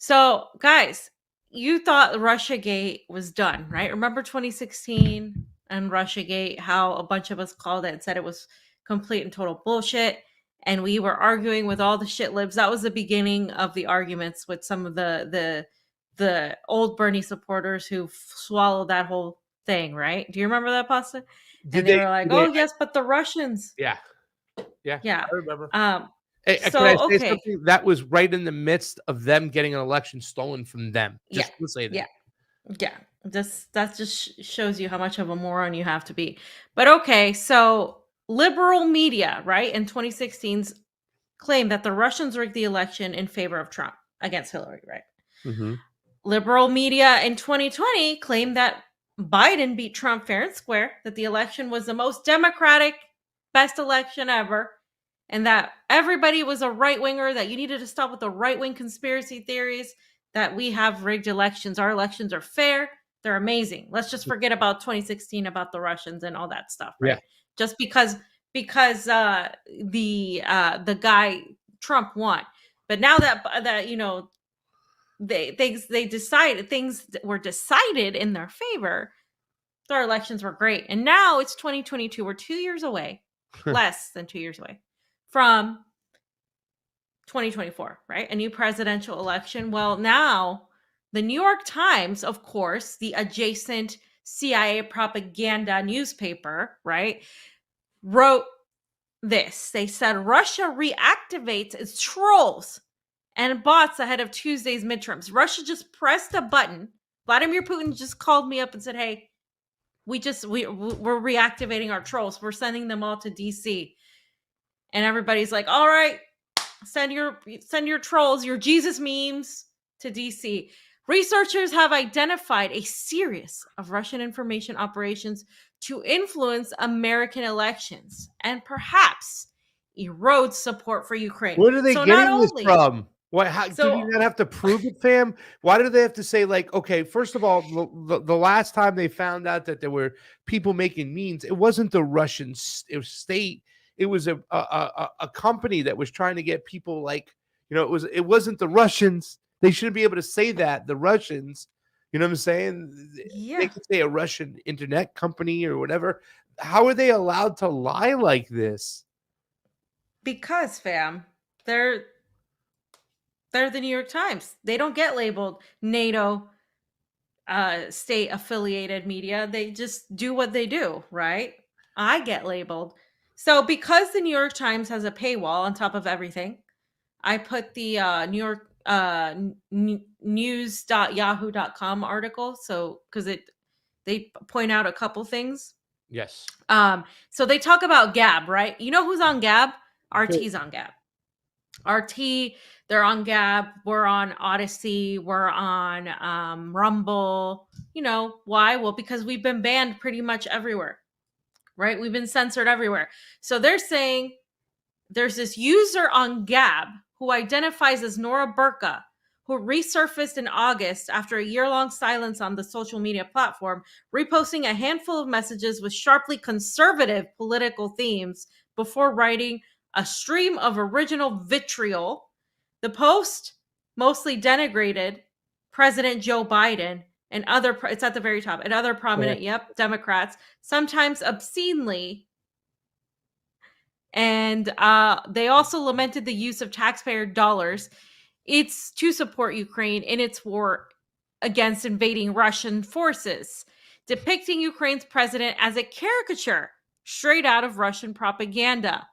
So, guys, you thought Russiagate was done, right? Remember 2016 and Russiagate, how a bunch of us called it and said it was complete and total bullshit. And we were arguing with all the shit libs. That was the beginning of the arguments with some of the old Bernie supporters who swallowed that whole thing, right? Do you remember that, Pasta? Did And they they? were like, Did "Oh they yes, but the Russians." yeah, Yeah. I remember. Um. Hey, can I So say okay. something? That was right in the midst of them getting an election stolen from them. Yeah. Just to say Yeah. that. Yeah, that just shows you how much of a moron you have to be. But okay, so liberal media, right, in 2016's claimed that the Russians rigged the election in favor of Trump against Hillary, right? Mm-hmm. Liberal media in 2020 claimed that Biden beat Trump fair and square, that the election was the most democratic, best election ever, and that everybody was a right winger, that you needed to stop with the right wing conspiracy theories, that we have rigged elections. Our elections are fair. They're amazing. Let's just forget about 2016, about the Russians and all that stuff, Yeah. right? Just because the guy Trump won. But now that they decided things were decided in their favor, their elections were great. And now it's 2022. We're 2 years away, less than 2 years away from 2024, right? A new presidential election. Well, now the New York Times, of course, the adjacent CIA propaganda newspaper, right, wrote this. They said Russia reactivates its trolls and bots ahead of Tuesday's midterms. Russia just pressed a button. Vladimir Putin just called me up and said, "Hey, we're reactivating our trolls. We're sending them all to DC." And everybody's like, "All right, send your trolls, your Jesus memes to DC." Researchers have identified a series of Russian information operations to influence American elections and perhaps erode support for Ukraine. Where are they So not getting this only from? What? How do you so not have to prove it, fam? Why do they have to say like, okay, first of all, the last time they found out that there were people making memes, it wasn't the Russian state. It was a company that was trying to get people like, it wasn't the Russians. They shouldn't be able to say that the Russians. You know what I'm saying? They yeah, could say a Russian internet company or whatever. How are they allowed to lie like this? because fam, they're the New York Times. They don't get labeled NATO state affiliated media. They just do what they do, right? I get labeled. So because the New York Times has a paywall on top of everything, I put the New York news.yahoo.com article. So because they point out a couple things. Yes. So they talk about Gab, right? You know who's on Gab? RT's on Gab. RT, they're on Gab, we're on Odyssey, we're on Rumble. You know why? Well, because we've been banned pretty much everywhere, right? We've been censored everywhere. So they're saying there's this user on Gab who identifies as Nora Burka, who resurfaced in August after a year-long silence on the social media platform, reposting a handful of messages with sharply conservative political themes before writing a stream of original vitriol. The post mostly denigrated President Joe Biden and it's at the very top, and other prominent, Democrats, sometimes obscenely. And they also lamented the use of taxpayer dollars. It's to support Ukraine in its war against invading Russian forces, depicting Ukraine's president as a caricature straight out of Russian propaganda.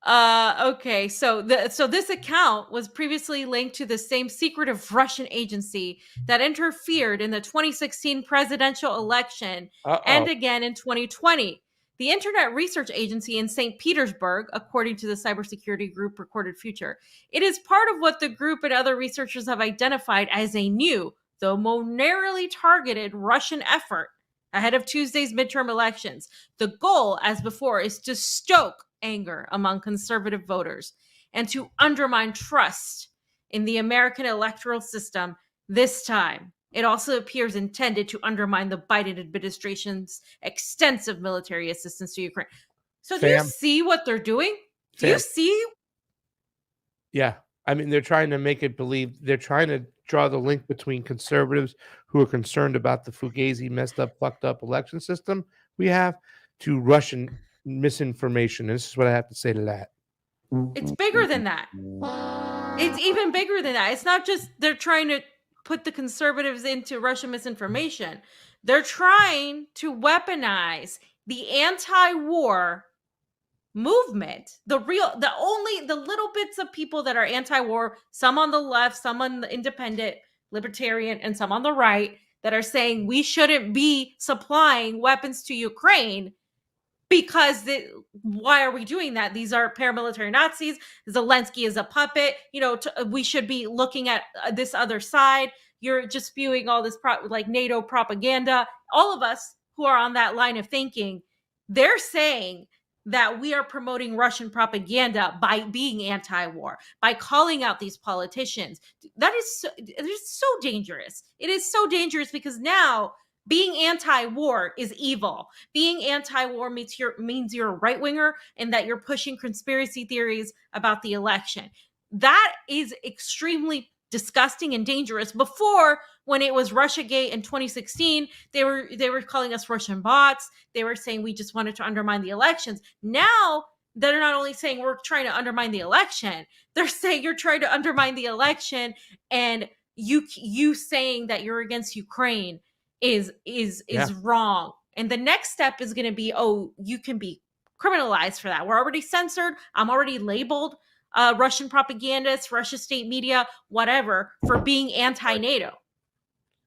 Okay, so this account was previously linked to the same secretive Russian agency that interfered in the 2016 presidential election and again in 2020. The Internet Research Agency in St. Petersburg, according to the cybersecurity group Recorded Future. It is part of what the group and other researchers have identified as a new, though more narrowly targeted Russian effort ahead of Tuesday's midterm elections. The goal, as before, is to stoke anger among conservative voters and to undermine trust in the American electoral system. This time, it also appears intended to undermine the Biden administration's extensive military assistance to Ukraine. So do you see what they're doing? Do you see? Yeah. I mean, they're trying to make it believe, they're trying to draw the link between conservatives who are concerned about the fugazi, messed up, fucked up election system we have to Russian misinformation. And this is what I have to say to that. It's bigger than that. It's even bigger than that. It's not just they're trying to put the conservatives into Russian misinformation. They're trying to weaponize the anti-war movement. The little bits of people that are anti-war, some on the left, some on the independent, libertarian, and some on the right, that are saying we shouldn't be supplying weapons to Ukraine because why are we doing that? These are paramilitary Nazis. Zelensky is a puppet. We should be looking at this other side. You're just spewing all this like NATO propaganda. All of us who are on that line of thinking, they're saying that we are promoting Russian propaganda by being anti-war, by calling out these politicians. That is it is so dangerous. It is so dangerous because now being anti-war is evil. Being anti-war means you're a right-winger and that you're pushing conspiracy theories about the election. That is extremely disgusting and dangerous. Before, when it was Russiagate in 2016, they were calling us Russian bots. They were saying we just wanted to undermine the elections. Now they're not only saying we're trying to undermine the election, they're saying you're trying to undermine the election, and you saying that you're against Ukraine is wrong. And the next step is going to be, oh, you can be criminalized for that. We're already censored. I'm already labeled Russian propagandist, Russia state media, whatever, for being anti-NATO.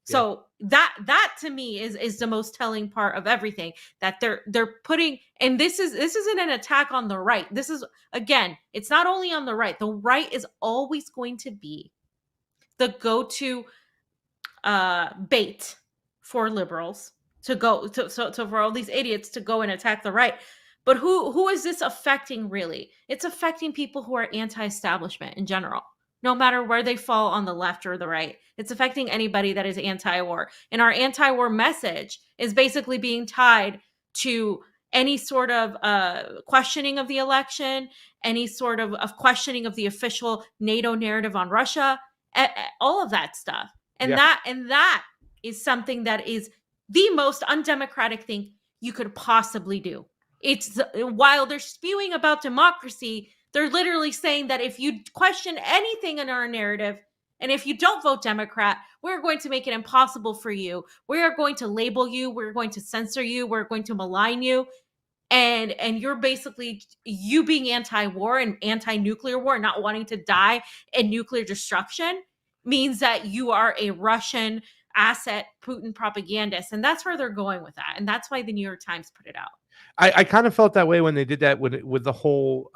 So that to me is the most telling part of everything, that they're putting, and this isn't an attack on the right. This is, again, it's not only on the right. The right is always going to be the go-to bait for liberals to go to, so for all these idiots to go and attack the right. But who is this affecting really? It's affecting people who are anti-establishment in general, no matter where they fall on the left or the right. It's affecting anybody that is anti-war. And our anti-war message is basically being tied to any sort of questioning of the election, any sort of questioning of the official NATO narrative on Russia, all of that stuff. And that is something that is the most undemocratic thing you could possibly do. It's, while they're spewing about democracy, they're literally saying that if you question anything in our narrative, and if you don't vote Democrat, we're going to make it impossible for you. We are going to label you. We're going to censor you. We're going to malign you. And you're basically, you being anti-war and anti-nuclear war, not wanting to die in nuclear destruction, means that you are a Russian asset Putin propagandist. And that's where they're going with that. And that's why the New York Times put it out. I kind of felt that way when they did that with the whole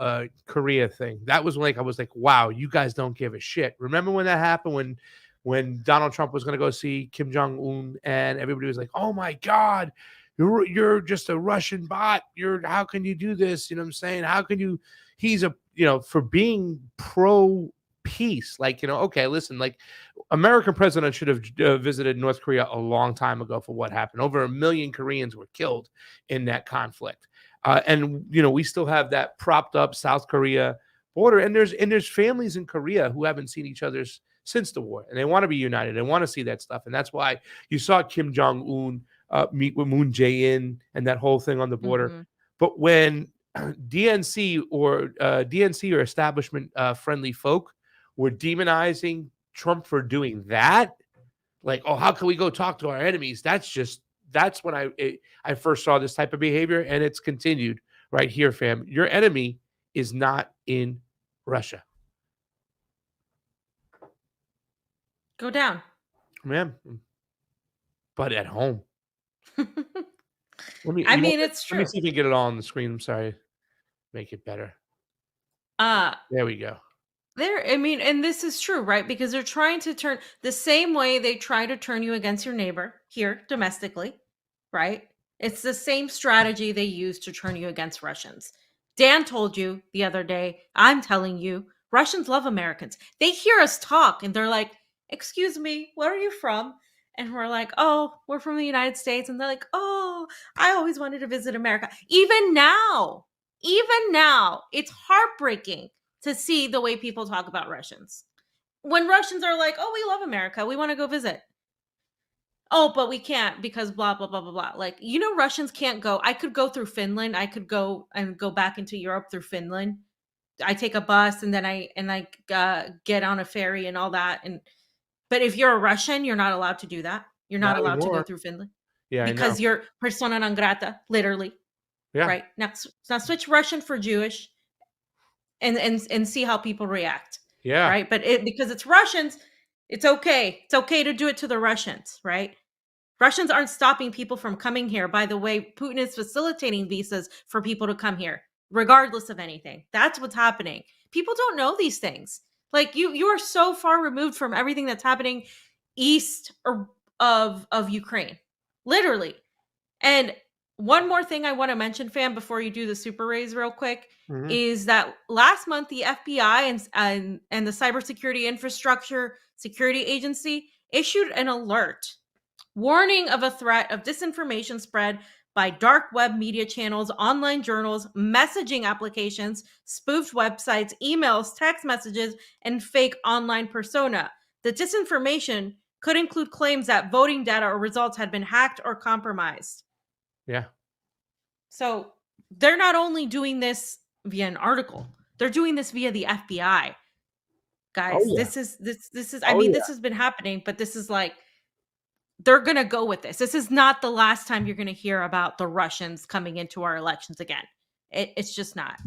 Korea thing. That was like, I was like, wow, you guys don't give a shit. Remember when that happened, when Donald Trump was going to go see Kim Jong-un, and everybody was like, oh my God, you're just a Russian bot. How can you do this? You know what I'm saying? How can you, he's a, for being pro peace. Like, okay, listen, like, American president should have visited North Korea a long time ago for what happened. Over 1 million Koreans were killed in that conflict. And we still have that propped up South Korea border. And there's families in Korea who haven't seen each other since the war, and they want to be united. They want to see that stuff. And that's why you saw Kim Jong-un meet with Moon Jae-in and that whole thing on the border. Mm-hmm. But when DNC or establishment friendly folk were demonizing Trump for doing that, like, oh, how can we go talk to our enemies? That's when I first saw this type of behavior, and it's continued right here, fam. Your enemy is not in Russia. Go down, man, but at home. It's true. Let me see if we can get it all on the screen. I'm sorry, make it better. There we go. And this is true, right? Because they're trying to turn the same way they try to turn you against your neighbor here domestically, right? It's the same strategy they use to turn you against Russians. Dan told you the other day, I'm telling you, Russians love Americans. They hear us talk and they're like, excuse me, where are you from? And we're like, oh, we're from the United States. And they're like, oh, I always wanted to visit America. Even now, it's heartbreaking to see the way people talk about Russians. When Russians are like, oh, we love America, we want to go visit. Oh, but we can't because blah, blah, blah, blah, blah. Like, Russians can't go. I could go through Finland. I could go back into Europe through Finland. I take a bus and then I get on a ferry and all that. But if you're a Russian, you're not allowed to do that. You're not allowed to go through Finland. Yeah, because you're persona non grata, literally. Yeah. Right now switch Russian for Jewish, and see how people react. Yeah. Right. But because it's Russians, it's okay. It's okay to do it to the Russians. Right. Russians aren't stopping people from coming here. By the way, Putin is facilitating visas for people to come here, regardless of anything. That's what's happening. People don't know these things. Like you are so far removed from everything that's happening east of Ukraine, literally. And one more thing I want to mention, fam, before you do the super raise real quick, is that last month the FBI and the Cybersecurity Infrastructure Security Agency issued an alert warning of a threat of disinformation spread by dark web media channels, online journals, messaging applications, spoofed websites, emails, text messages, and fake online persona. The disinformation could include claims that voting data or results had been hacked or compromised. Yeah. So they're not only doing this via an article, they're doing this via the FBI. Guys, this is this has been happening, but this is like, they're going to go with this. This is not the last time you're going to hear about the Russians coming into our elections again. It's just not.